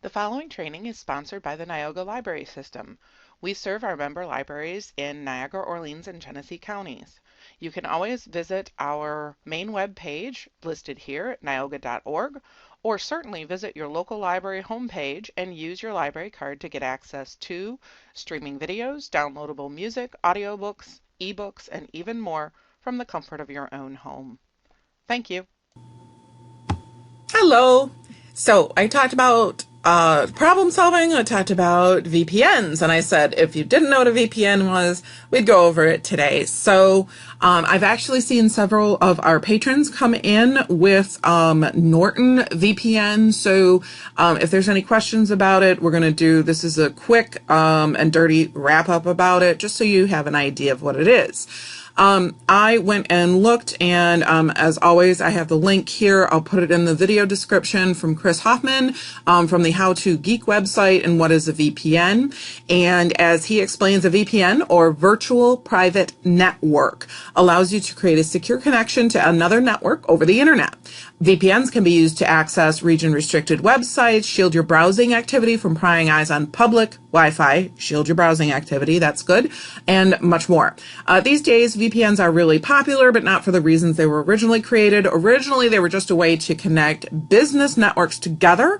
The following training is sponsored by the Neoga Library System. We serve our member libraries in Niagara, Orleans, and Genesee counties. You can always visit our main web page listed here at neoga.org, or certainly visit your local library homepage and use your library card to get access to streaming videos, downloadable music, audiobooks, ebooks, and even more from the comfort of your own home. Thank you. Hello. So I talked about problem solving. I talked about VPNs, and I said if you didn't know what a VPN was, we'd go over it today. So I've actually seen several of our patrons come in with Norton VPN. So if there's any questions about it, we're going to do, this is a quick and dirty wrap up about it, just so you have an idea of what it is. I went and looked, and as always, I have the link here. I'll put it in the video description from Chris Hoffman from the How to Geek website and what is a VPN. And as he explains, a VPN, or virtual private network, allows you to create a secure connection to another network over the internet. VPNs can be used to access region-restricted websites, shield your browsing activity from prying eyes on public Wi-Fi, shield your browsing activity, that's good, and much more. These days, VPNs are really popular, but not for the reasons they were originally created. Originally, they were just a way to connect business networks together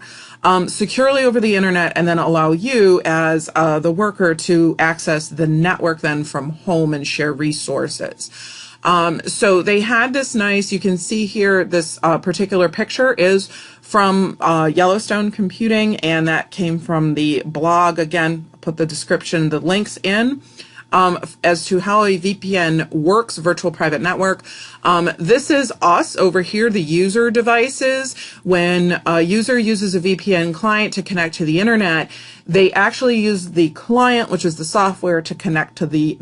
securely over the internet, and then allow you as the worker to access the network then from home and share resources. So they had this nice, you can see here, this particular picture is from Yellowstone Computing, and that came from the blog. Again, I'll put the description, the links in, as to how a VPN works, virtual private network. This is us over here, the user devices. When a user uses a VPN client to connect to the internet, they actually use the client, which is the software, to connect to the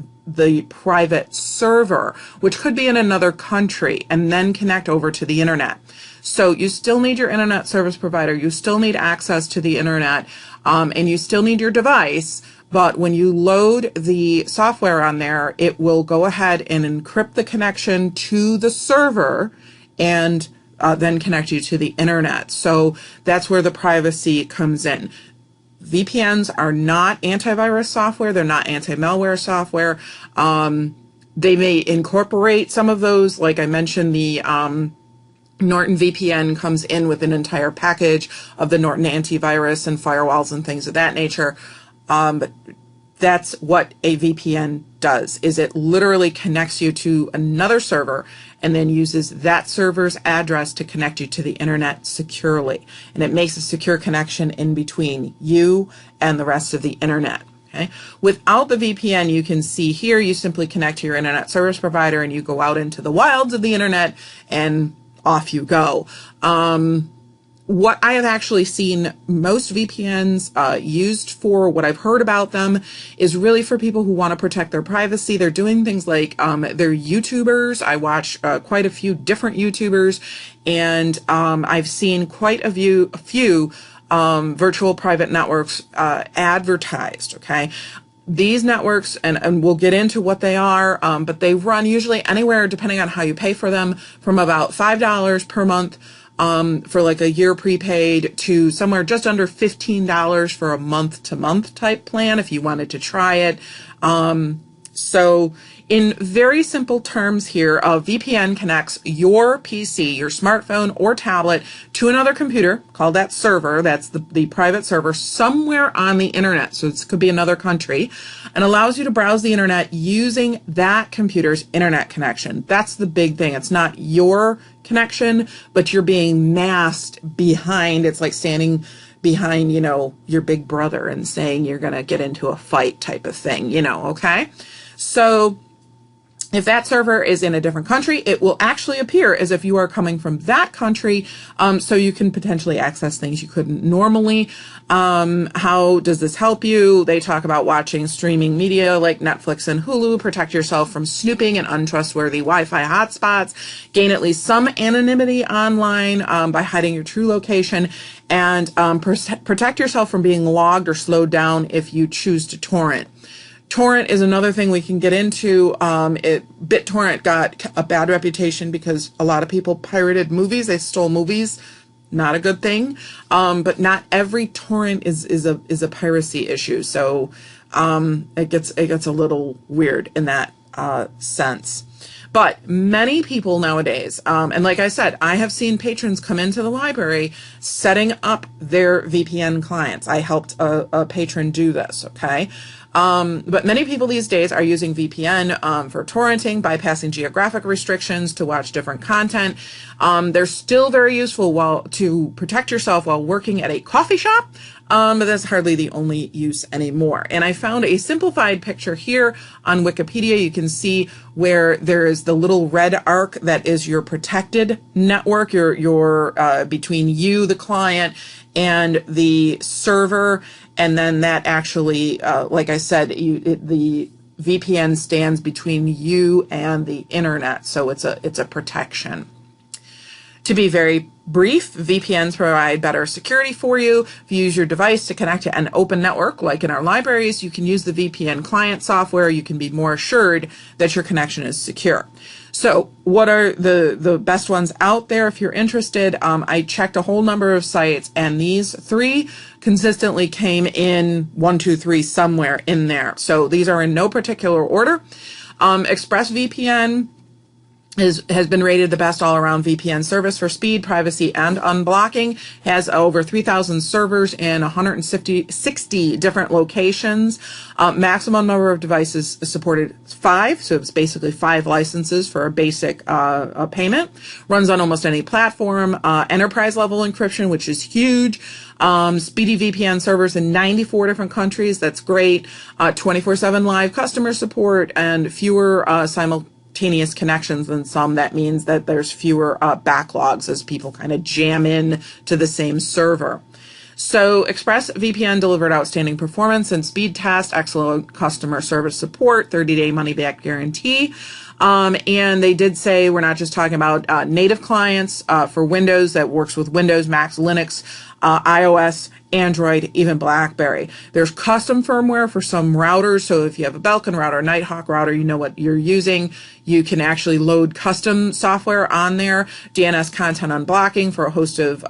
private server, which could be in another country, and then connect over to the internet. So you still need your internet service provider, you still need access to the internet, and you still need your device. But when you load the software on there, it will go ahead and encrypt the connection to the server and then connect you to the internet. So that's where the privacy comes in. VPNs are not antivirus software. They're not anti-malware software. They may incorporate some of those. Like I mentioned, the Norton VPN comes in with an entire package of the Norton antivirus and firewalls and things of that nature. But that's what a VPN does, is it literally connects you to another server and then uses that server's address to connect you to the internet securely. And it makes a secure connection in between you and the rest of the internet. Okay? Without the VPN, you can see here, you simply connect to your internet service provider and you go out into the wilds of the internet and off you go. What I have actually seen most VPNs used for, what I've heard about them, is really for people who want to protect their privacy. They're doing things like they're YouTubers. I watch quite a few different YouTubers, and I've seen quite a few virtual private networks advertised. Okay. These networks, and we'll get into what they are, but they run usually anywhere, depending on how you pay for them, from about $5 per month for like a year prepaid to somewhere just under $15 for a month-to-month type plan if you wanted to try it. So in very simple terms here, a VPN connects your PC, your smartphone or tablet, to another computer, called that server, that's the private server, somewhere on the internet, so it could be another country, and allows you to browse the internet using that computer's internet connection. That's the big thing. It's not your connection, but you're being masked behind, it's like standing behind, you know, your big brother and saying you're going to get into a fight type of thing, you know, okay? So if that server is in a different country, it will actually appear as if you are coming from that country, so you can potentially access things you couldn't normally. How does this help you? They talk about watching streaming media like Netflix and Hulu, protect yourself from snooping and untrustworthy Wi-Fi hotspots, gain at least some anonymity online by hiding your true location, and protect yourself from being logged or slowed down if you choose to torrent. Torrent is another thing we can get into. BitTorrent got a bad reputation because a lot of people pirated movies. They stole movies not a good thing. But not every torrent is a piracy issue. So it gets a little weird in that sense. But many people nowadays, and like I said, I have seen patrons come into the library setting up their VPN clients. I helped a patron do this, okay? But many people these days are using VPN for torrenting, bypassing geographic restrictions to watch different content. They're still very useful to protect yourself while working at a coffee shop. But that's hardly the only use anymore. And I found a simplified picture here on Wikipedia. You can see where there is the little red arc that is your protected network, your between you, the client, and the server. And then that actually, like I said, the VPN stands between you and the internet. So it's a protection. To be very brief, VPNs provide better security for you. If you use your device to connect to an open network, like in our libraries, you can use the VPN client software. You can be more assured that your connection is secure. So what are the best ones out there if you're interested? I checked a whole number of sites, and these three consistently came in 1, 2, 3 somewhere in there. So these are in no particular order. ExpressVPN has been rated the best all-around VPN service for speed, privacy, and unblocking. Has over 3,000 servers in 160 different locations. Maximum number of devices supported 5, so it's basically 5 licenses for a basic payment. Runs on almost any platform. Enterprise-level encryption, which is huge. Speedy VPN servers in 94 different countries. That's great. 24/7 live customer support and fewer simultaneous connections than some. That means that there's fewer backlogs as people kind of jam in to the same server. So ExpressVPN delivered outstanding performance and speed test, excellent customer service support, 30-day money-back guarantee. And they did say we're not just talking about native clients for Windows that works with Windows, Mac, Linux, iOS, Android, even BlackBerry. There's custom firmware for some routers. So if you have a Belkin router, Nighthawk router, you know what you're using. You can actually load custom software on there. DNS content unblocking for a host of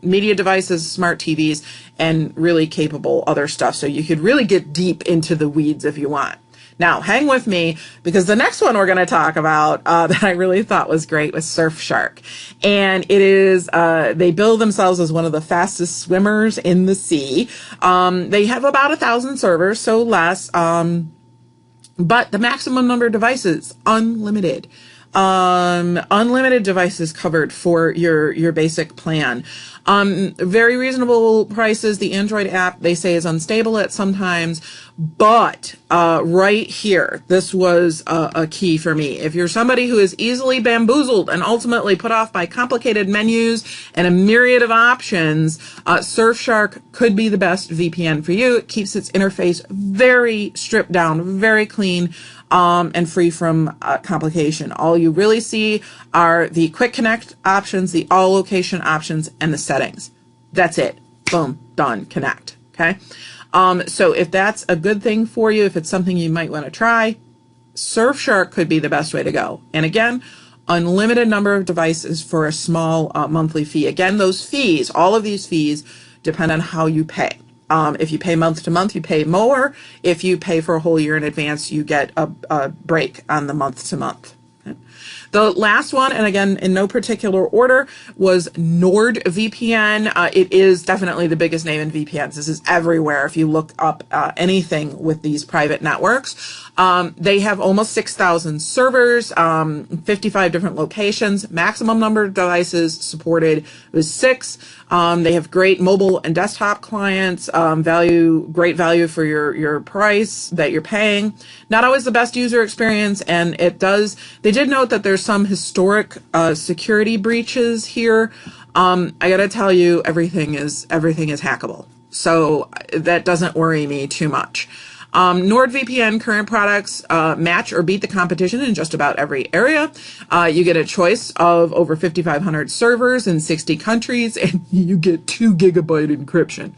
media devices, smart TVs, and really capable other stuff. So you could really get deep into the weeds if you want. Now, hang with me, because the next one we're going to talk about that I really thought was great was Surfshark. And it is, they bill themselves as one of the fastest swimmers in the sea. They have about 1,000 servers, so less. But the maximum number of devices, unlimited. Unlimited devices covered for your basic plan. Very reasonable prices. The Android app, they say, is unstable at sometimes, but right here, this was a key for me. If you're somebody who is easily bamboozled and ultimately put off by complicated menus and a myriad of options, Surfshark could be the best VPN for you. It keeps its interface very stripped down, very clean, and free from complication. All you really see are the quick connect options, the all location options, and the settings. That's it. Boom, done, connect. Okay. So if that's a good thing for you, if it's something you might want to try, Surfshark could be the best way to go. And again, unlimited number of devices for a small monthly fee. Again, those fees, all of these fees depend on how you pay. If you pay month to month, you pay more. If you pay for a whole year in advance, you get a break on the month to month. The last one, and again, in no particular order, was NordVPN. It is definitely the biggest name in VPNs. This is everywhere if you look up anything with these private networks. They have almost 6,000 servers, 55 different locations. Maximum number of devices supported was 6. They have great mobile and desktop clients, great value for your price that you're paying. Not always the best user experience, and they did note that there's some historic security breaches here. I gotta tell you, everything is hackable. So that doesn't worry me too much. NordVPN current products match or beat the competition in just about every area. You get a choice of over 5,500 servers in 60 countries, and you get 2 gigabyte encryption.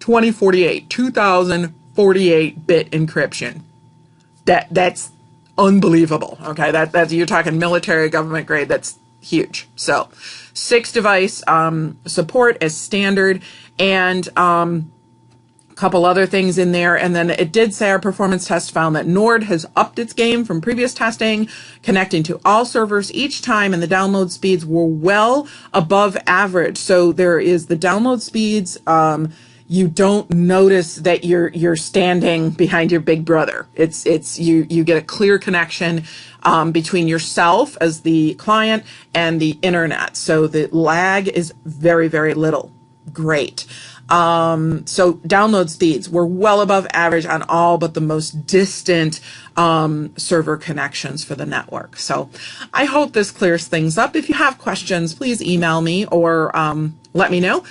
2048-bit encryption. That's unbelievable. Okay, that's you're talking military government grade. That's huge. So 6-device support as standard, and couple other things in there. And then it did say our performance test found that Nord has upped its game from previous testing, connecting to all servers each time, and the download speeds were well above average. So there is the download speeds. You don't notice that you're standing behind your big brother. It's you get a clear connection between yourself as the client and the internet. So the lag is very, very little. Great. So download speeds were well above average on all but the most distant server connections for the network. So I hope this clears things up. If you have questions, please email me or let me know.